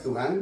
kasih Tuhan,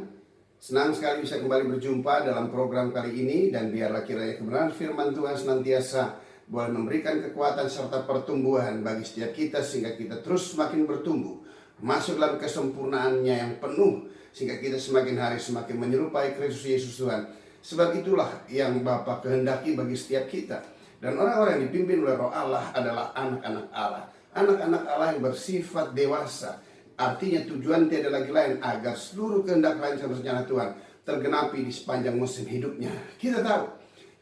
senang sekali bisa kembali berjumpa dalam program kali ini. Dan biarlah kiranya kebenaran firman Tuhan senantiasa boleh memberikan kekuatan serta pertumbuhan bagi setiap kita, sehingga kita terus semakin bertumbuh, masuk dalam kesempurnaannya yang penuh, sehingga kita semakin hari semakin menyerupai Kristus Yesus Tuhan. Sebab itulah yang Bapa kehendaki bagi setiap kita. Dan orang-orang yang dipimpin oleh Roh Allah adalah anak-anak Allah. Anak-anak Allah yang bersifat dewasa. Artinya tujuan tiada lagi lain agar seluruh kehendak rancangan rencana Tuhan tergenapi di sepanjang musim hidupnya. Kita tahu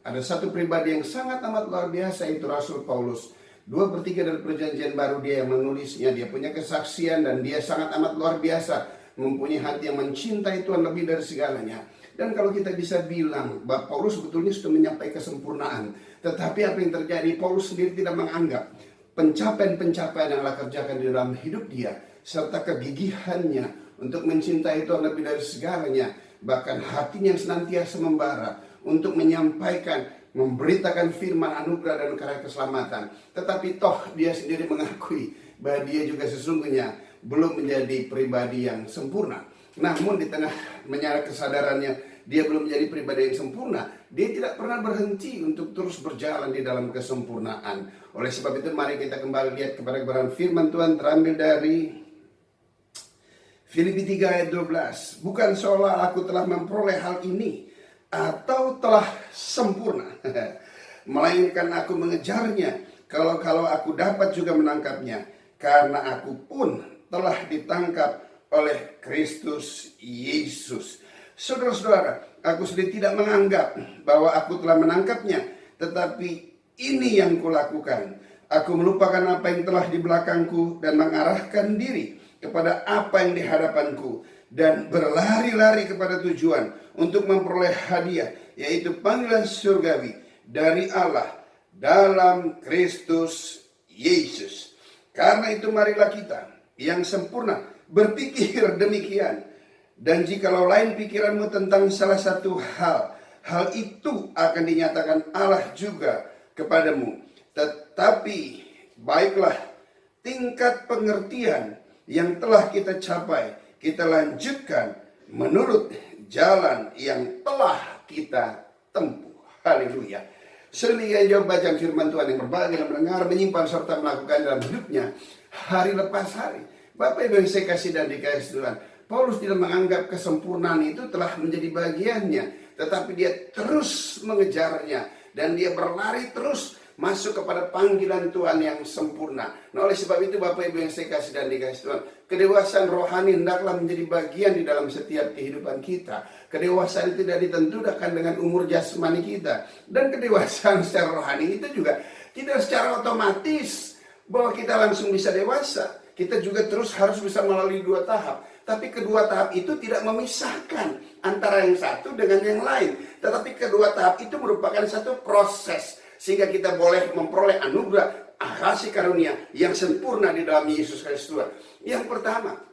ada satu pribadi yang sangat amat luar biasa, yaitu Rasul Paulus. 2/3 dari perjanjian baru dia yang menulisnya. Dia punya kesaksian dan dia sangat amat luar biasa, mempunyai hati yang mencintai Tuhan lebih dari segalanya. Dan kalau kita bisa bilang bahwa Paulus sebetulnya sudah menyampaikan kesempurnaan, tetapi apa yang terjadi, Paulus sendiri tidak menganggap pencapaian-pencapaian yang Allah kerjakan di dalam hidup dia, serta kegigihannya untuk mencintai Tuhan lebih dari segalanya, bahkan hatinya yang senantiasa membara untuk menyampaikan, memberitakan firman anugerah dan karya keselamatan. Tetapi toh dia sendiri mengakui bahwa dia juga sesungguhnya belum menjadi pribadi yang sempurna. Namun di tengah menyadari kesadarannya dia belum menjadi pribadi yang sempurna, dia tidak pernah berhenti untuk terus berjalan di dalam kesempurnaan. Oleh sebab itu mari kita kembali lihat kepada kebenaran firman Tuhan terambil dari Filipi 3 ayat 12. Bukan seolah aku telah memperoleh hal ini atau telah sempurna, melainkan aku mengejarnya, kalau aku dapat juga menangkapnya, karena aku pun telah ditangkap oleh Kristus Yesus. Saudara-saudara, aku sendiri tidak menganggap bahwa aku telah menangkapnya, tetapi ini yang kulakukan. Aku melupakan apa yang telah di belakangku dan mengarahkan diri kepada apa yang di hadapanku, dan berlari-lari kepada tujuan untuk memperoleh hadiah, yaitu panggilan surgawi dari Allah dalam Kristus Yesus. Karena itu marilah kita yang sempurna berpikir demikian. Dan jikalau lain pikiranmu tentang salah satu hal itu akan dinyatakan Allah juga kepadamu. Tetapi baiklah tingkat pengertian yang telah kita capai, kita lanjutkan menurut jalan yang telah kita tempuh. Haleluya. Sedemikian jauh bacaan firman Tuhan yang berbahagia dan mendengar, menyimpan serta melakukan dalam hidupnya hari lepas hari. Bapak Ibu yang saya kasih dan dikasih Tuhan, Paulus tidak menganggap kesempurnaan itu telah menjadi bagiannya, tetapi dia terus mengejarnya dan dia berlari terus masuk kepada panggilan Tuhan yang sempurna. Nah, oleh sebab itu Bapak Ibu yang saya kasih dan dikasih Tuhan, kedewasaan rohani hendaklah menjadi bagian di dalam setiap kehidupan kita. Kedewasaan itu tidak ditentukan dengan umur jasmani kita, dan kedewasaan secara rohani itu juga tidak secara otomatis bahwa kita langsung bisa dewasa. Kita juga terus harus bisa melalui 2 tahap. Tapi kedua tahap itu tidak memisahkan antara yang satu dengan yang lain. Tetapi kedua tahap itu merupakan satu proses, sehingga kita boleh memperoleh anugerah kasih karunia yang sempurna di dalam Yesus Kristus. Yang pertama,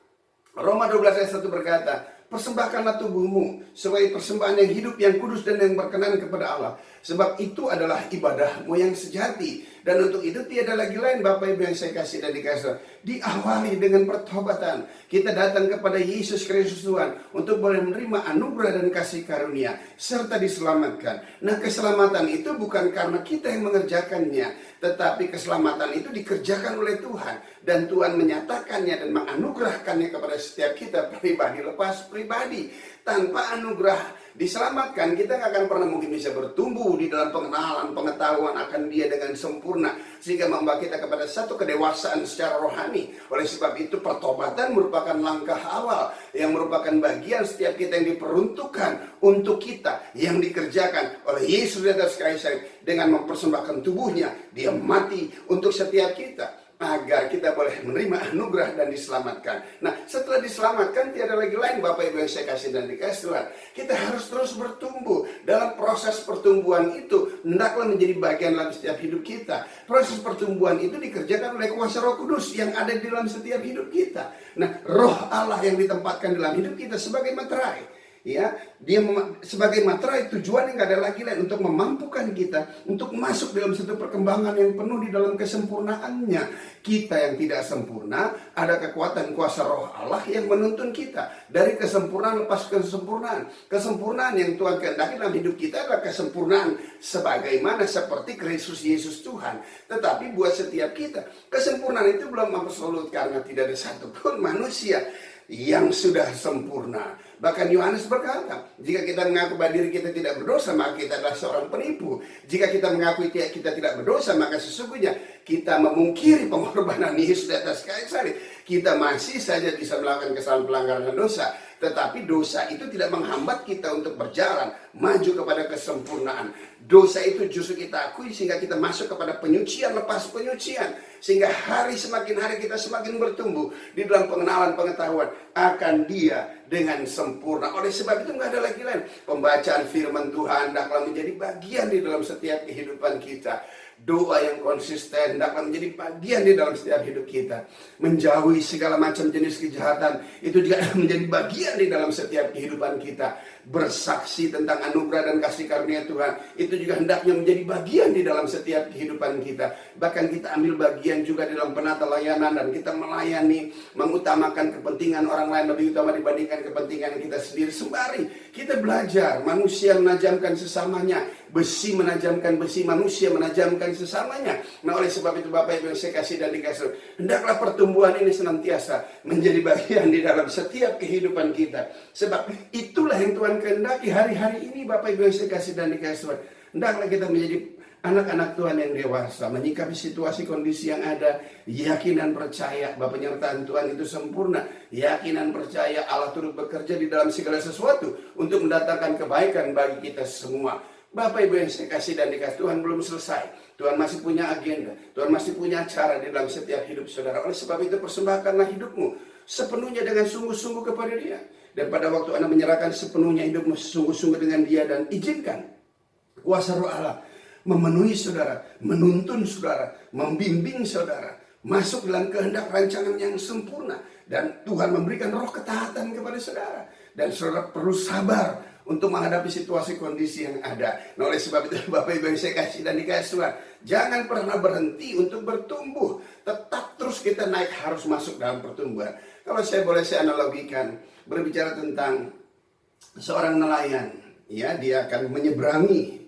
Roma 12 ayat 1 berkata, persembahkanlah tubuhmu sebagai persembahan yang hidup, yang kudus dan yang berkenan kepada Allah, sebab itu adalah ibadahmu yang sejati. Dan untuk itu tiada lagi lain Bapak Ibu yang saya kasih dan dikasih, diawali dengan pertobatan. Kita datang kepada Yesus Kristus Tuhan untuk boleh menerima anugerah dan kasih karunia serta diselamatkan. Nah, keselamatan itu bukan karena kita yang mengerjakannya, tetapi keselamatan itu dikerjakan oleh Tuhan, dan Tuhan menyatakannya dan menganugerahkannya kepada setiap kita pribadi lepas pribadi. Tanpa anugerah diselamatkan, kita nggak akan pernah mungkin bisa bertumbuh di dalam pengenalan, pengetahuan akan Dia dengan sempurna, sehingga membawa kita kepada satu kedewasaan secara rohani. Oleh sebab itu pertobatan merupakan langkah awal yang merupakan bagian setiap kita yang diperuntukkan untuk kita, yang dikerjakan oleh Yesus di atas kayu salib dengan mempersembahkan tubuhnya. Dia mati untuk setiap kita agar kita boleh menerima anugerah dan diselamatkan. Nah, setelah diselamatkan tiada lagi lain Bapak Ibu yang saya kasih dan dikasih Tuhan, kita harus terus bertumbuh. Dalam proses pertumbuhan itu hendaklah menjadi bagian dalam setiap hidup kita. Proses pertumbuhan itu dikerjakan oleh kuasa Roh Kudus yang ada di dalam setiap hidup kita. Nah, Roh Allah yang ditempatkan dalam hidup kita sebagai materai Ya, dia sebagai materai tujuannya nggak ada lagi lain untuk memampukan kita untuk masuk dalam satu perkembangan yang penuh di dalam kesempurnaannya. Kita yang tidak sempurna, ada kekuatan kuasa roh Allah yang menuntun kita dari kesempurnaan lepas kesempurnaan. Kesempurnaan yang Tuhan kehendaki dalam hidup kita adalah kesempurnaan sebagaimana seperti Kristus Yesus Tuhan. Tetapi buat setiap kita, kesempurnaan itu belum absolut karena tidak ada satupun manusia yang sudah sempurna. Bahkan Yohanes berkata, jika kita mengaku bahwa diri kita tidak berdosa, maka kita adalah seorang penipu. Jika kita mengakui kita tidak berdosa, maka sesungguhnya kita memungkiri pengorbanan Yesus di atas kayu salib. Kita masih saja bisa melakukan kesalahan, pelanggaran, dan dosa. Tetapi dosa itu tidak menghambat kita untuk berjalan maju kepada kesempurnaan. Dosa itu justru kita akui sehingga kita masuk kepada penyucian lepas penyucian. Sehingga semakin hari kita semakin bertumbuh di dalam pengenalan pengetahuan akan Dia dengan sempurna. Oleh sebab itu nggak ada lagi lain. Pembacaan firman Tuhan hendaklah menjadi bagian di dalam setiap kehidupan kita. Doa yang konsisten hendaklah menjadi bagian di dalam setiap hidup kita. Menjauhi segala macam jenis kejahatan itu juga menjadi bagian di dalam setiap kehidupan kita. Bersaksi tentang anugerah dan kasih karunia Tuhan itu juga hendaknya menjadi bagian di dalam setiap kehidupan kita. Bahkan kita ambil bagian juga di dalam penata layanan dan kita melayani, mengutamakan kepentingan orang lain lebih utama dibandingkan kepentingan kita sendiri. Sembari kita belajar, manusia menajamkan sesamanya, besi menajamkan besi, manusia menajamkan sesamanya. Nah, oleh sebab itu Bapak Ibu yang saya kasih dan dikasih, hendaklah pertumbuhan ini senantiasa menjadi bagian di dalam setiap kehidupan kita. Sebab itulah yang Tuhan kehendaki hari-hari ini Bapak Ibu yang saya kasih dan dikasih. Hendaklah kita menjadi anak-anak Tuhan yang dewasa, menyikapi situasi kondisi yang ada, yakin dan percaya bahwa penyertaan Tuhan itu sempurna, yakin dan percaya Allah turut bekerja di dalam segala sesuatu untuk mendatangkan kebaikan bagi kita semua. Bapak Ibu yang saya kasih dan dikasih, Tuhan belum selesai. Tuhan masih punya agenda, Tuhan masih punya cara di dalam setiap hidup saudara. Oleh sebab itu persembahkanlah hidupmu sepenuhnya dengan sungguh-sungguh kepada Dia. Dan pada waktu Anda menyerahkan sepenuhnya hidupmu sungguh-sungguh dengan Dia dan izinkan kuasa roh Allah memenuhi saudara, menuntun saudara, membimbing saudara, masuk dalam kehendak rancangan yang sempurna. Dan Tuhan memberikan roh ketaatan kepada saudara. Dan saudara perlu sabar untuk menghadapi situasi kondisi yang ada. Nah, oleh sebab itu Bapak Ibu yang saya kasih dan dikasih Tuhan, jangan pernah berhenti untuk bertumbuh. Tetap terus kita naik, harus masuk dalam pertumbuhan. Kalau saya analogikan, berbicara tentang seorang nelayan, ya, dia akan menyeberangi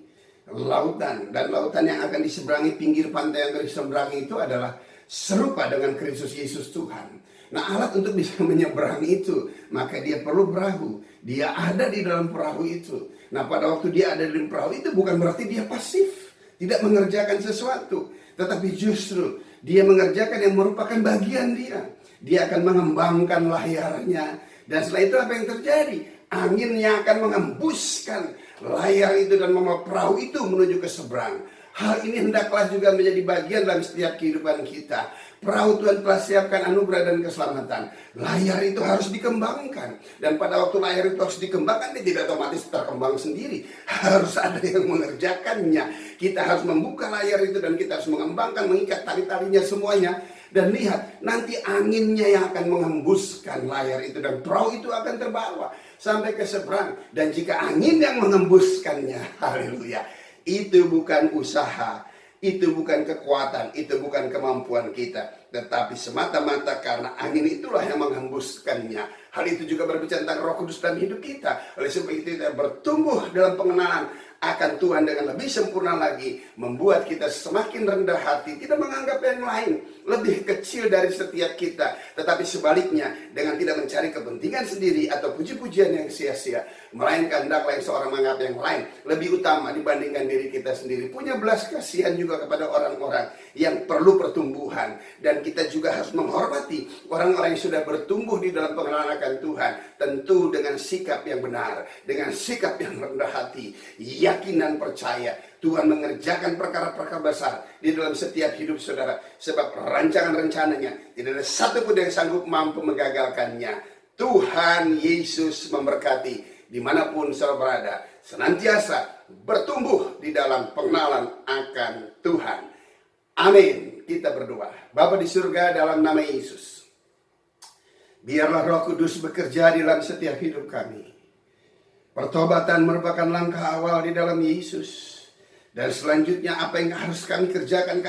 lautan, dan lautan yang akan diseberangi, pinggir pantai yang akan diseberangi itu adalah serupa dengan Kristus Yesus Tuhan. Nah, alat untuk bisa menyeberangi itu, maka dia perlu perahu. Dia ada di dalam perahu itu. Nah, pada waktu dia ada di dalam perahu itu bukan berarti dia pasif, tidak mengerjakan sesuatu, tetapi justru dia mengerjakan yang merupakan bagian dia. Dia akan mengembangkan layarnya, dan setelah itu apa yang terjadi? Angin yang akan mengembuskan layar itu dan membawa perahu itu menuju ke seberang. Hal ini hendaklah juga menjadi bagian dalam setiap kehidupan kita. Perahu Tuhan telah siapkan anugerah dan keselamatan. Layar itu harus dikembangkan. Dan pada waktu layar itu harus dikembangkan, dia tidak otomatis terkembang sendiri. Harus ada yang mengerjakannya. Kita harus membuka layar itu dan kita harus mengembangkan, mengikat tali-talinya semuanya. Dan lihat, nanti anginnya yang akan mengembuskan layar itu. Dan perahu itu akan terbawa sampai ke seberang. Dan jika angin yang mengembuskannya, haleluya, itu bukan usaha, itu bukan kekuatan, itu bukan kemampuan kita, tetapi semata-mata karena angin itulah yang menghembuskannya. Hal itu juga berbicara tentang Roh Kudus dalam hidup kita. Oleh sebab itu kita bertumbuh dalam pengenalan akan Tuhan dengan lebih sempurna lagi, membuat kita semakin rendah hati, tidak menganggap yang lain lebih kecil dari setiap kita, tetapi sebaliknya dengan tidak mencari kepentingan sendiri atau puji-pujian yang sia-sia, melainkan hendaklah seorang menganggap yang lain lebih utama dibandingkan diri kita sendiri. Punya belas kasihan juga kepada orang-orang yang perlu pertumbuhan, dan kita juga harus menghormati orang-orang yang sudah bertumbuh di dalam pengenalan akan Tuhan, tentu dengan sikap yang benar, dengan sikap yang rendah hati, yakin dan percaya Tuhan mengerjakan perkara-perkara besar di dalam setiap hidup saudara. Sebab rancangan rencananya tidak ada satupun yang sanggup mampu menggagalkannya. Tuhan Yesus memberkati dimanapun saudara berada, senantiasa bertumbuh di dalam pengenalan akan Tuhan. Amin. Kita berdoa. Bapa di surga, dalam nama Yesus, biarlah Roh Kudus bekerja di dalam setiap hidup kami. Pertobatan merupakan langkah awal di dalam Yesus. Dan selanjutnya apa yang harus kami kerjakan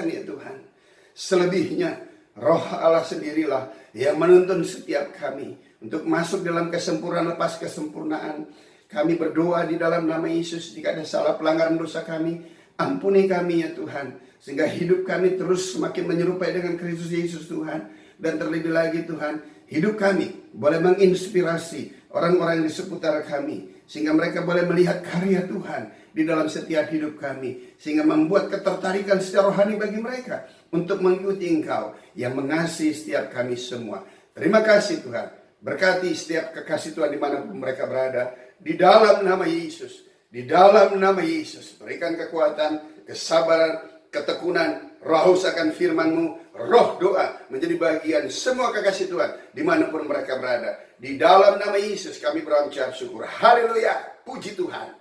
ya Tuhan. Selebihnya Roh Allah sendirilah yang menuntun setiap kami untuk masuk dalam kesempurnaan lepas kesempurnaan. Kami berdoa di dalam nama Yesus, jika ada salah pelanggaran dosa kami, ampuni kami ya Tuhan. Sehingga hidup kami terus semakin menyerupai dengan Kristus Yesus Tuhan. Dan terlebih lagi Tuhan, hidup kami boleh menginspirasi orang-orang yang di seputar kami. Sehingga mereka boleh melihat karya Tuhan di dalam setiap hidup kami. Sehingga membuat ketertarikan secara rohani bagi mereka untuk mengikuti Engkau yang mengasihi setiap kami semua. Terima kasih Tuhan. Berkati setiap kekasih Tuhan dimanapun mereka berada. Di dalam nama Yesus. Di dalam nama Yesus. Berikan kekuatan, kesabaran, ketekunan, roh akan firman-Mu, roh doa menjadi bagian semua kekasih Tuhan dimanapun mereka berada. Di dalam nama Yesus kami berucap syukur. Haleluya. Puji Tuhan.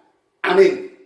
Amin.